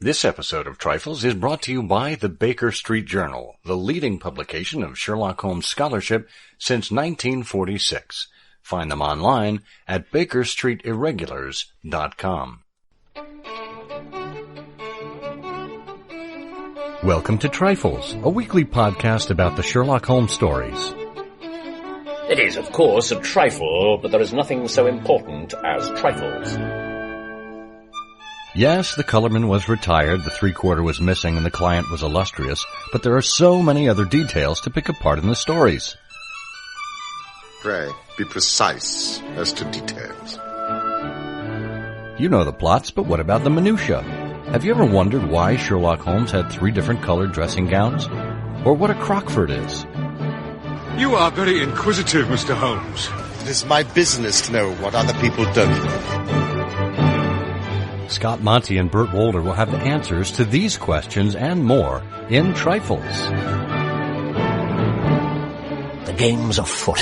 This episode of Trifles is brought to you by the Baker Street Journal, the leading publication of Sherlock Holmes scholarship since 1946. Find them online at bakerstreetirregulars.com. Welcome to Trifles, a weekly podcast about the Sherlock Holmes stories. It is, of course, a trifle, but there is nothing so important as trifles. Yes, the colorman was retired, the three-quarter was missing, and the client was illustrious, but there are so many other details to pick apart in the stories. Pray, be precise as to details. You know the plots, but what about the minutiae? Have you ever wondered why Sherlock Holmes had 3 different colored dressing gowns? Or what a Crockford is? You are very inquisitive, Mr. Holmes. It is my business to know what other people don't know. Scott Monty and Burt Wolder will have the answers to these questions and more in Trifles. The game's afoot.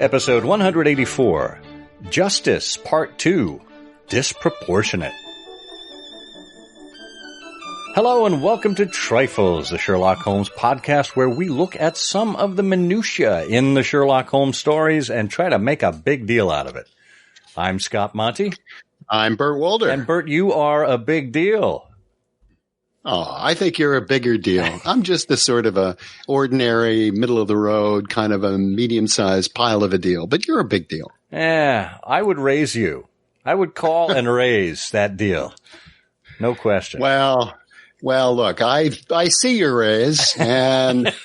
Episode 184, Justice, Part 2, Disproportionate. Hello and welcome to Trifles, the Sherlock Holmes podcast where we look at some of the minutiae in the Sherlock Holmes stories and try to make a big deal out of it. I'm Scott Monty. I'm Burt Wolder. And Burt, you are a big deal. Oh, I think you're a bigger deal. I'm just a sort of a ordinary, middle-of-the-road, kind of a medium-sized pile of a deal, but you're a big deal. Yeah, I would raise you. I would call and raise that deal. No question. Well, look, I see your raise, and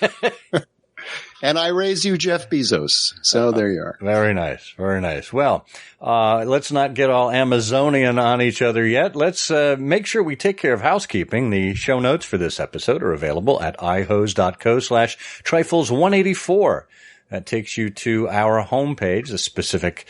and I raise you Jeff Bezos. So there you are. Very nice, very nice. Well, let's not get all Amazonian on each other yet. Let's make sure we take care of housekeeping. The show notes for this episode are available at ihose.co/trifles184. That takes you to our homepage, a specific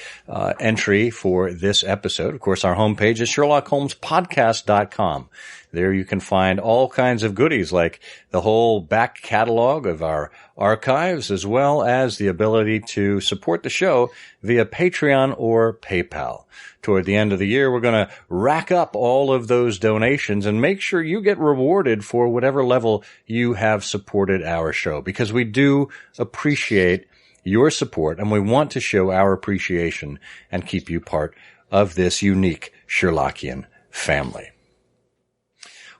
entry for this episode. Of course, our homepage is SherlockHolmesPodcast.com. There you can find all kinds of goodies like the whole back catalog of our archives, as well as the ability to support the show via Patreon or PayPal. Toward the end of the year, we're going to rack up all of those donations and make sure you get rewarded for whatever level you have supported our show, because we do appreciate your support and we want to show our appreciation and keep you part of this unique Sherlockian family.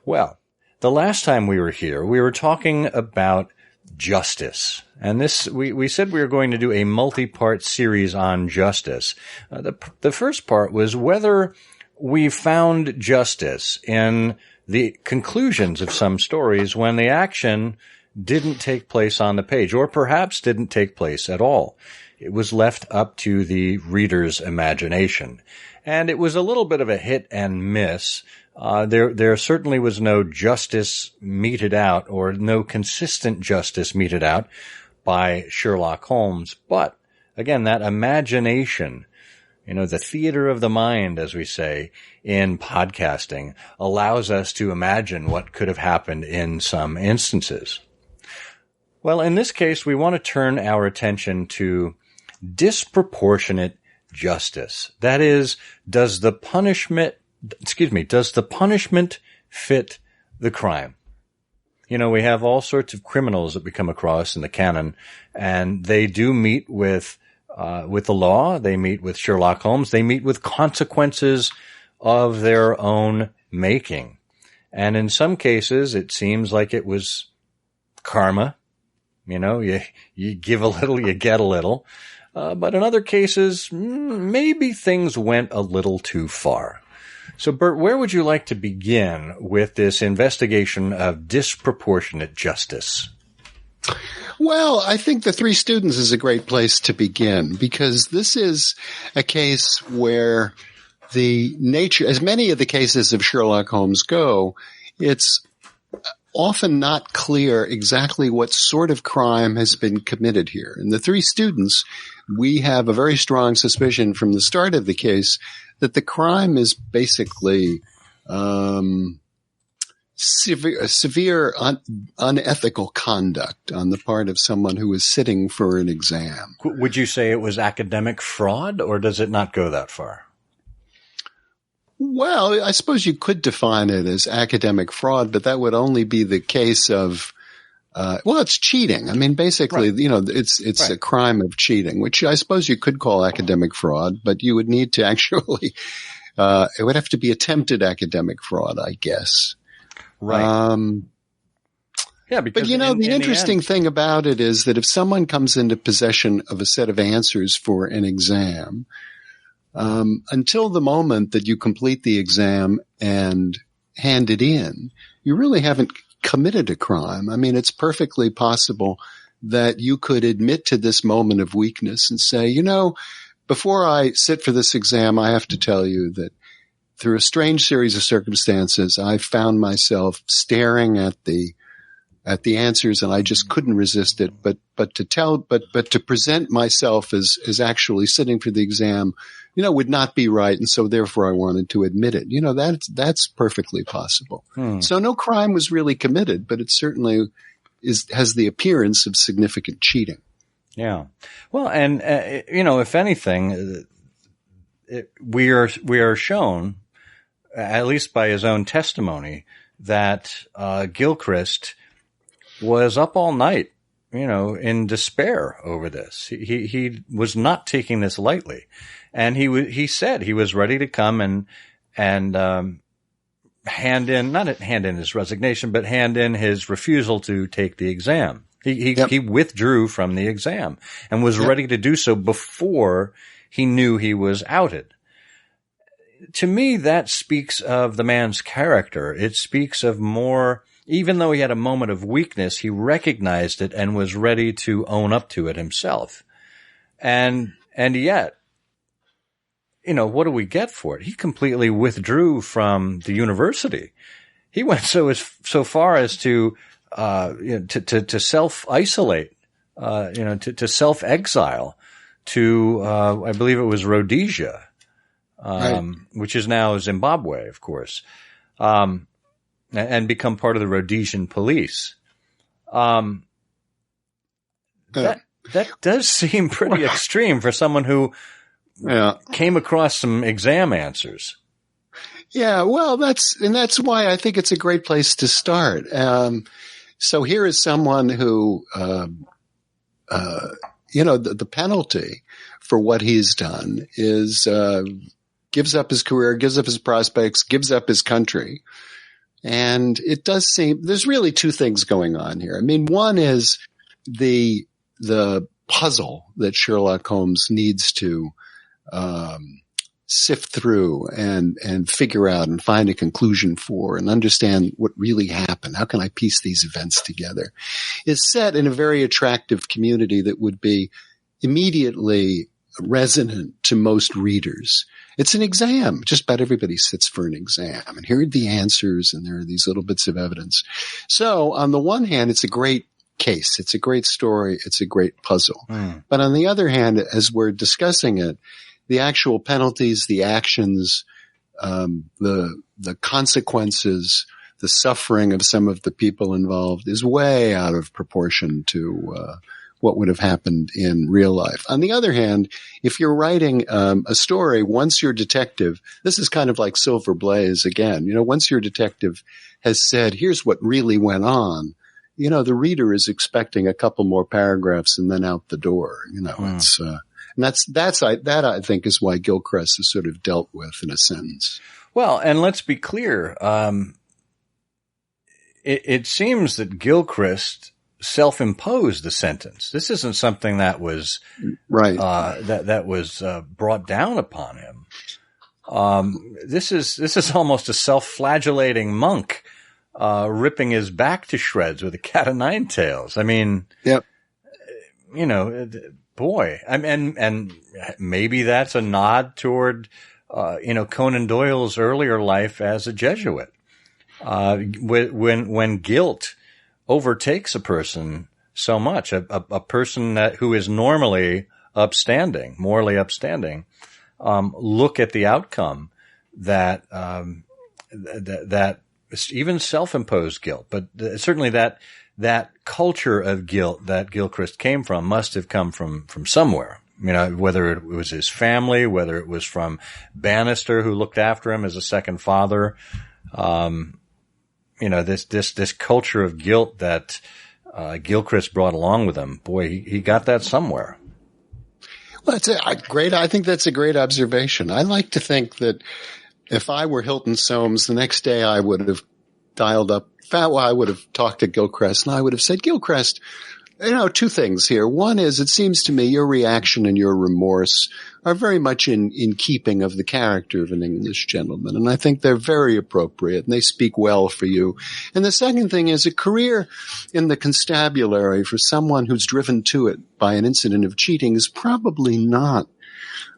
Well, the last time we were here, we were talking about justice. And this, we said we were going to do a multi-part series on justice. The first part was whether we found justice in the conclusions of some stories when the action didn't take place on the page, or perhaps didn't take place at all. It was left up to the reader's imagination. And it was a little bit of a hit and miss. There certainly was no justice meted out, or no consistent justice meted out by Sherlock Holmes. But again, that imagination, the theater of the mind, as we say in podcasting, allows us to imagine what could have happened in some instances. Well, in this case, we want to turn our attention to disproportionate justice. That is, does the punishment fit the crime? We have all sorts of criminals that we come across in the canon, and they do meet with the law. They meet with Sherlock Holmes. They meet with consequences of their own making. And in some cases, it seems like it was karma. You give a little, you get a little. But in other cases, maybe things went a little too far. So, Burt, where would you like to begin with this investigation of disproportionate justice? Well, I think The Three Students is a great place to begin, because this is a case where the nature, as many of the cases of Sherlock Holmes go, it's often not clear exactly what sort of crime has been committed here. In The Three Students, we have a very strong suspicion from the start of the case that the crime is basically severe unethical conduct on the part of someone who is sitting for an exam. Would you say it was academic fraud, or does it not go that far? Well, I suppose you could define it as academic fraud, but that would only be the case of, it's cheating. I mean, basically, Right. it's Right. a crime of cheating, which I suppose you could call academic fraud, but you would need to actually, it would have to be attempted academic fraud, I guess. Right. Yeah, because But the interesting thing about it is that if someone comes into possession of a set of answers for an exam, until the moment that you complete the exam and hand it in, you really haven't committed a crime. I mean, it's perfectly possible that you could admit to this moment of weakness and say, before I sit for this exam, I have to tell you that through a strange series of circumstances, I found myself staring at the answers, and I just couldn't resist it. But to present myself as actually sitting for the exam, would not be right, and so therefore I wanted to admit it. That's perfectly possible. So no crime was really committed, but it certainly has the appearance of significant cheating. Yeah. Well, and if anything, we are shown, at least by his own testimony, that Gilchrist was up all night, in despair over this. He was not taking this lightly, and he said he was ready to come and hand in his resignation, but hand in his refusal to take the exam. He withdrew from the exam and was ready to do so before he knew he was outed. To me, that speaks of the man's character. It speaks of more. Even though he had a moment of weakness, he recognized it and was ready to own up to it himself. And yet, what do we get for it? He completely withdrew from the university. He went so far as to self-isolate, to self-exile to, I believe it was Rhodesia, which is now Zimbabwe, of course. And become part of the Rhodesian police. That does seem pretty extreme for someone who came across some exam answers. Yeah, well, that's why I think it's a great place to start. So here is someone who, the penalty for what he's done is gives up his career, gives up his prospects, gives up his country. And it does seem there's really two things going on here. I mean, one is the puzzle that Sherlock Holmes needs to sift through and figure out and find a conclusion for and understand what really happened. How can I piece these events together? Is set in a very attractive community that would be immediately resonant to most readers. It's an exam. Just about everybody sits for an exam. And here are the answers, and there are these little bits of evidence. So on the one hand, it's a great case. It's a great story. It's a great puzzle. But on the other hand, as we're discussing it, the actual penalties, the actions, the consequences, the suffering of some of the people involved is way out of proportion to what would have happened in real life. On the other hand, if you're writing a story, once your detective, this is kind of like Silver Blaze again, once your detective has said, here's what really went on, the reader is expecting a couple more paragraphs and then out the door, it's, and that I think is why Gilchrist is sort of dealt with in a sentence. Well, and let's be clear. It seems that Gilchrist self-imposed the sentence. This isn't something that was that was brought down upon him. This is almost a self-flagellating monk ripping his back to shreds with a cat o' nine tails. I mean, boy, and maybe that's a nod toward Conan Doyle's earlier life as a Jesuit. When guilt overtakes a person so much, a person who is normally upstanding, morally upstanding, look at the outcome that even self-imposed guilt, but certainly that culture of guilt that Gilchrist came from must have come from somewhere. whether it was his family, whether it was from Bannister, who looked after him as a second father. This culture of guilt that Gilchrist brought along with him. Boy, he got that somewhere. Well, I think that's a great observation. I like to think that if I were Hilton Soames, the next day I would have dialed up. I would have talked to Gilchrist, and I would have said, Gilchrist, two things here. One is, it seems to me your reaction and your remorse are very much in keeping of the character of an English gentleman. And I think they're very appropriate and they speak well for you. And the second thing is, a career in the constabulary for someone who's driven to it by an incident of cheating is probably not,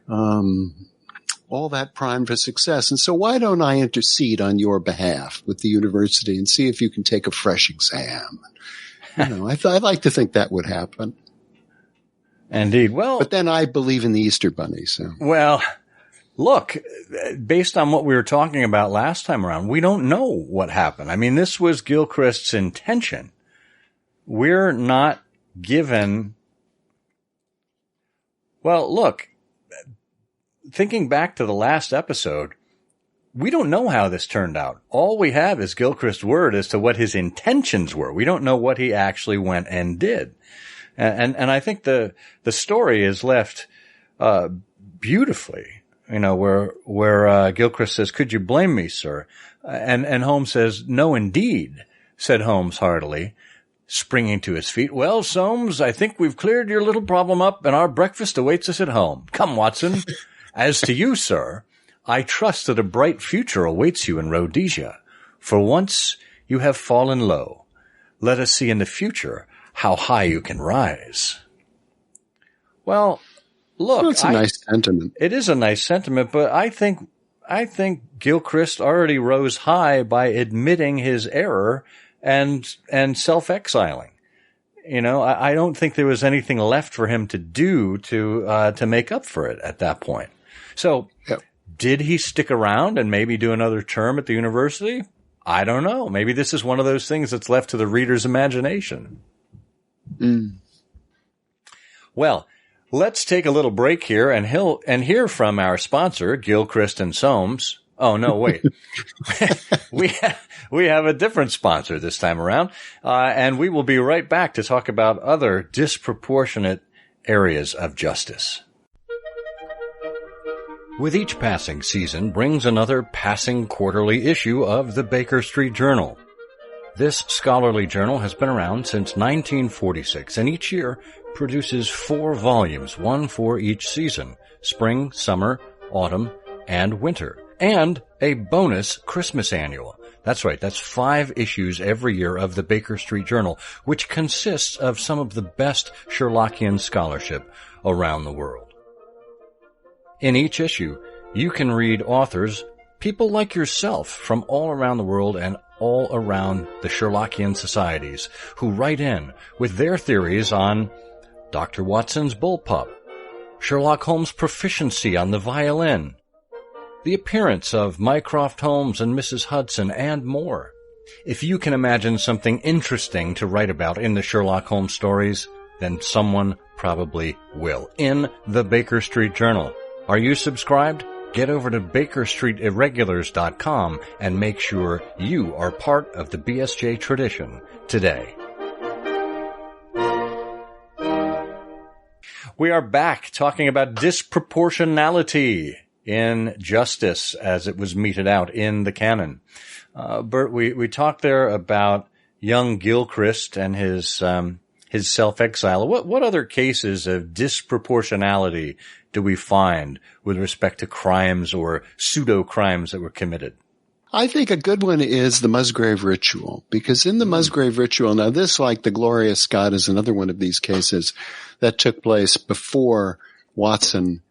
all that prime for success. And so why don't I intercede on your behalf with the university and see if you can take a fresh exam? I'd like to think that would happen. Indeed. Well, but then I believe in the Easter Bunny. So, well, look, based on what we were talking about last time around, we don't know what happened. I mean, this was Gilchrist's intention. We're not given. Well, look, thinking back to the last episode, we don't know how this turned out. All we have is Gilchrist's word as to what his intentions were. We don't know what he actually went and did. And I think the story is left, beautifully, where Gilchrist says, "Could you blame me, sir?" And Holmes says, "No, indeed," said Holmes heartily, springing to his feet. "Well, Soames, I think we've cleared your little problem up and our breakfast awaits us at home. Come, Watson. As to you, sir, I trust that a bright future awaits you in Rhodesia. For once you have fallen low. Let us see in the future how high you can rise." Well, look. It's a nice sentiment. It is a nice sentiment, but I think Gilchrist already rose high by admitting his error and self-exiling. I don't think there was anything left for him to do to make up for it at that point. So, yep. Did he stick around and maybe do another term at the university? I don't know. Maybe this is one of those things that's left to the reader's imagination. Mm. Well, let's take a little break here and hear from our sponsor, Gilchrist and Soames. Oh, no, wait. we have a different sponsor this time around, and we will be right back to talk about other disproportionate areas of justice. With each passing season brings another passing quarterly issue of the Baker Street Journal. This scholarly journal has been around since 1946 and each year produces 4 volumes, one for each season: spring, summer, autumn, and winter, and a bonus Christmas annual. That's right, that's 5 issues every year of the Baker Street Journal, which consists of some of the best Sherlockian scholarship around the world. In each issue, you can read authors, people like yourself from all around the world and all around the Sherlockian societies, who write in with their theories on Dr. Watson's bullpup, Sherlock Holmes' proficiency on the violin, the appearance of Mycroft Holmes and Mrs. Hudson, and more. If you can imagine something interesting to write about in the Sherlock Holmes stories, then someone probably will, in the Baker Street Journal. Are you subscribed? Get over to BakerStreetIrregulars.com and make sure you are part of the BSJ tradition today. We are back talking about disproportionality in justice as it was meted out in the canon. Bert, we talked there about young Gilchrist and his self-exile. What other cases of disproportionality do we find with respect to crimes or pseudo-crimes that were committed? I think a good one is the Musgrave Ritual, because in the Musgrave Ritual, now this, like the Gloria Scott, is another one of these cases that took place before Watson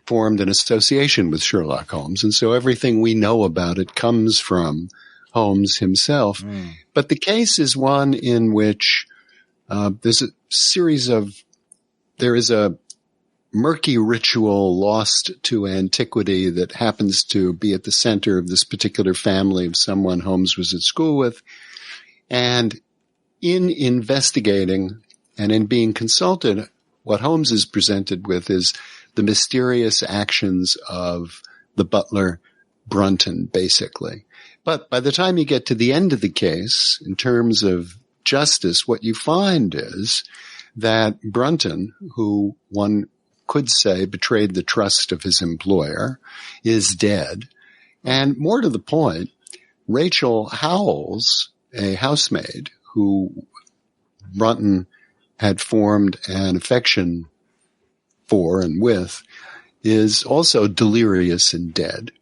formed an association with Sherlock Holmes, and so everything we know about it comes from Holmes himself. But the case is one in which there is a murky ritual lost to antiquity that happens to be at the center of this particular family of someone Holmes was at school with. And in investigating and in being consulted, what Holmes is presented with is the mysterious actions of the butler Brunton, basically. But by the time you get to the end of the case, in terms of justice, what you find is that Brunton, who one could say betrayed the trust of his employer, is dead. And more to the point, Rachel Howells, a housemaid who Brunton had formed an affection for and with, is also delirious and dead.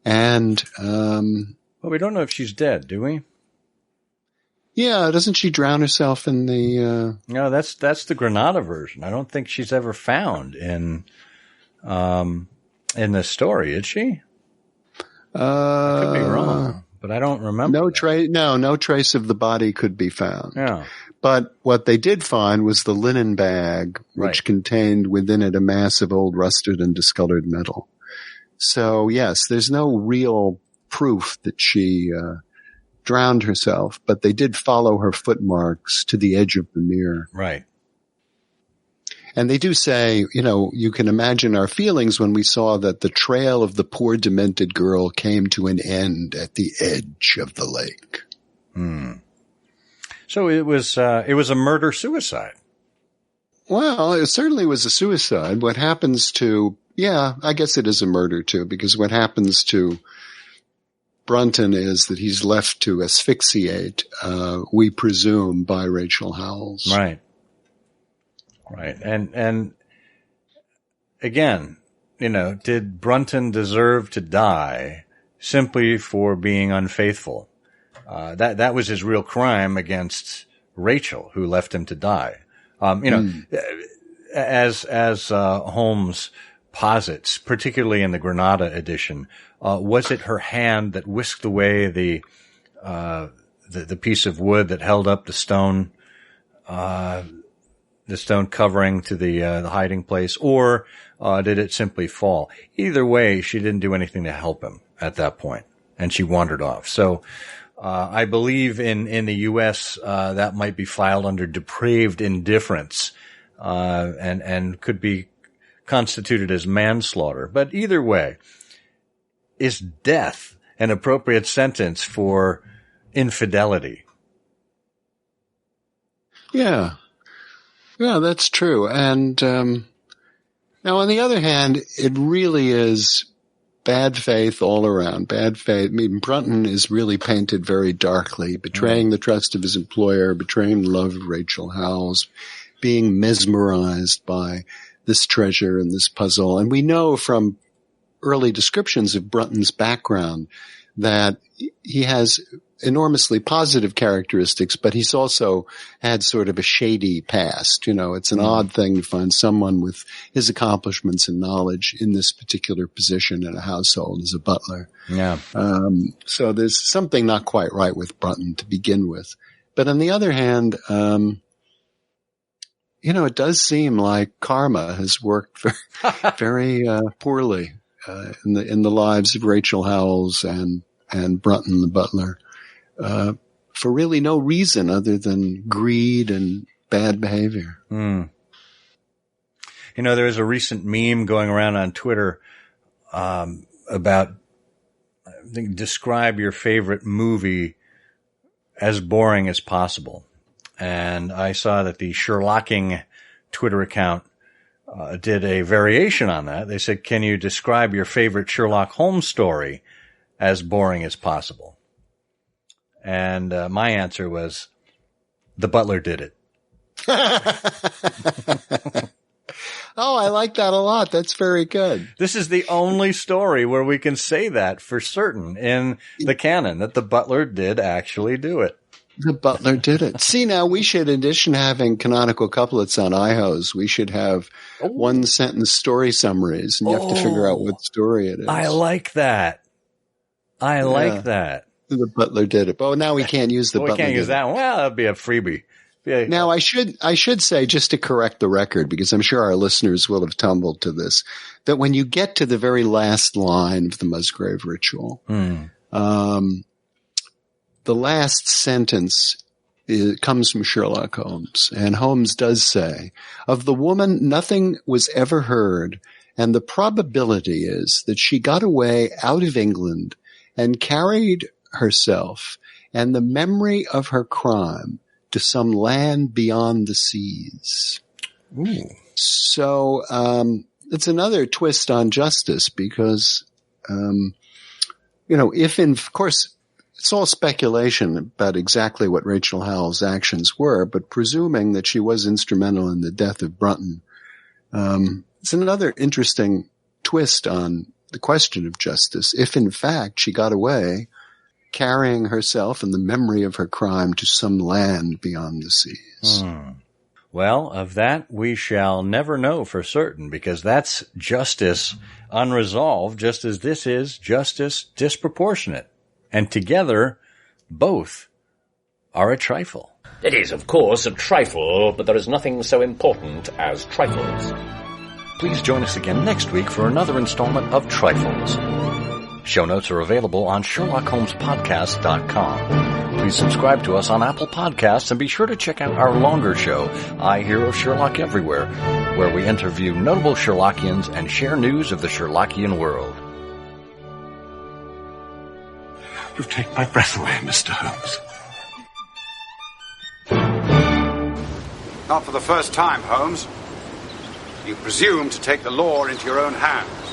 And well, we don't know if she's dead, do we? Yeah, doesn't she drown herself in the? No, that's the Granada version. I don't think she's ever found in this story, is she? I could be wrong, but I don't remember. No trace of the body could be found. Yeah. But what they did find was the linen bag, which contained within it a mass of old rusted and discolored metal. So yes, there's no real proof that she drowned herself, but they did follow her footmarks to the edge of the mere. Right. And they do say, you can imagine our feelings when we saw that the trail of the poor demented girl came to an end at the edge of the lake. So it was a murder-suicide. Well, it certainly was a suicide. What happens to, I guess it is a murder too, because what happens to Brunton is that he's left to asphyxiate, we presume, by Rachel Howells. Right. Right. And again, did Brunton deserve to die simply for being unfaithful? That was his real crime against Rachel, who left him to die. As Holmes posits, particularly in the Granada edition, was it her hand that whisked away the piece of wood that held up the stone covering to the hiding place, or did it simply fall? Either way, she didn't do anything to help him at that point, and she wandered off. So I believe in the U.S. That might be filed under depraved indifference, and could be constituted as manslaughter. But either way, is death an appropriate sentence for infidelity? Yeah, that's true. And now, on the other hand, it really is bad faith all around. Bad faith. I mean, Brunton is really painted very darkly, betraying the trust of his employer, betraying the love of Rachel Howells, being mesmerized by this treasure and this puzzle. And we know from early descriptions of Brunton's background that he has enormously positive characteristics, but he's also had sort of a shady past. It's an odd thing to find someone with his accomplishments and knowledge in this particular position in a household as a butler. Yeah. So there's something not quite right with Brunton to begin with. But on the other hand, it does seem like karma has worked very, poorly, in the lives of Rachel Howells and Brunton the butler. For really no reason other than greed and bad behavior. There's a recent meme going around on Twitter about, I think, describe your favorite movie as boring as possible. And I saw that the Sherlocking Twitter account did a variation on that. They said, can you describe your favorite Sherlock Holmes story as boring as possible? And my answer was, The Butler Did It. Oh, I like that a lot. That's very good. This is the only story where we can say that for certain in the canon, that the butler did actually do it. The butler did it. See, now we should, in addition to having canonical couplets on IHOs, we should have one-sentence story summaries, and you have to figure out what story it is. I like that. I like that. The butler did it. Oh, now we can't use the butler. We can't use that one. Well, that'd be a freebie. Now, I should say, just to correct the record, because I'm sure our listeners will have tumbled to this, that when you get to the very last line of the Musgrave Ritual, the last sentence comes from Sherlock Holmes. And Holmes does say, of the woman, nothing was ever heard, and the probability is that she got away out of England and carried herself and the memory of her crime to some land beyond the seas. Ooh. So it's another twist on justice because, of course, it's all speculation about exactly what Rachel Howell's actions were, but presuming that she was instrumental in the death of Brunton, it's another interesting twist on the question of justice. If, in fact, she got away carrying herself and the memory of her crime to some land beyond the seas. Well, of that we shall never know for certain, because that's justice unresolved, just as this is justice disproportionate. And together, both are a trifle. It is, of course, a trifle, but there is nothing so important as trifles. Please join us again next week for another installment of Trifles. Show notes are available on SherlockHolmesPodcast.com. Please subscribe to us on Apple Podcasts and be sure to check out our longer show, I Hear of Sherlock Everywhere, where we interview notable Sherlockians and share news of the Sherlockian world. You've taken my breath away, Mr. Holmes. Not for the first time, Holmes. You presume to take the law into your own hands.